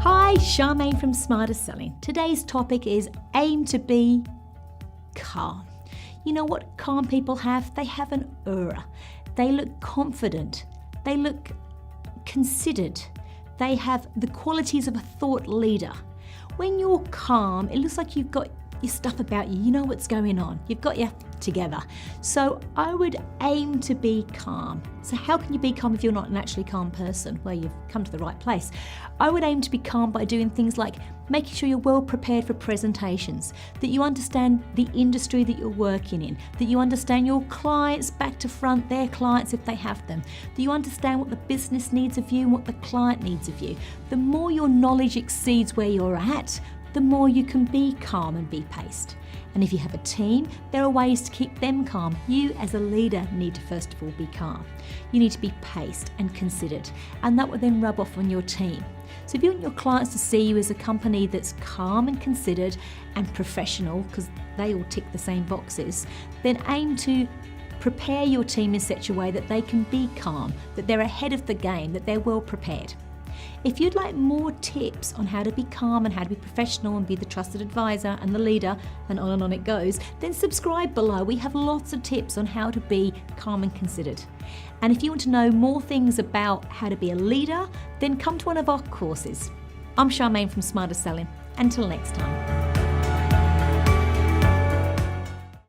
Hi, Charmaine from Smarter Selling. Today's topic is aim to be calm. You know what calm people have? They have an aura. They look confident. They look considered. They have the qualities of a thought leader. When you're calm, it looks like you've got your stuff about you. You know what's going on. You've got your together. So I would aim to be calm. So how can you be calm if you're not an actually calm person? Well, you've come to the right place. I would aim to be calm by doing things like making sure you're well prepared for presentations, that you understand the industry that you're working in, that you understand your clients back to front, their clients if they have them, that you understand what the business needs of you and what the client needs of you. The more your knowledge exceeds where you're at, the more you can be calm and be paced. And if you have a team, there are ways to keep them calm. You as a leader need to first of all be calm. You need to be paced and considered, and that will then rub off on your team. So if you want your clients to see you as a company that's calm and considered and professional, because they all tick the same boxes, then aim to prepare your team in such a way that they can be calm, that they're ahead of the game, that they're well prepared. If you'd like more tips on how to be calm and how to be professional and be the trusted advisor and the leader, and on it goes, then subscribe below. We have lots of tips on how to be calm and considered. And if you want to know more things about how to be a leader, then come to one of our courses. I'm Charmaine from Smarter Selling. Until next time.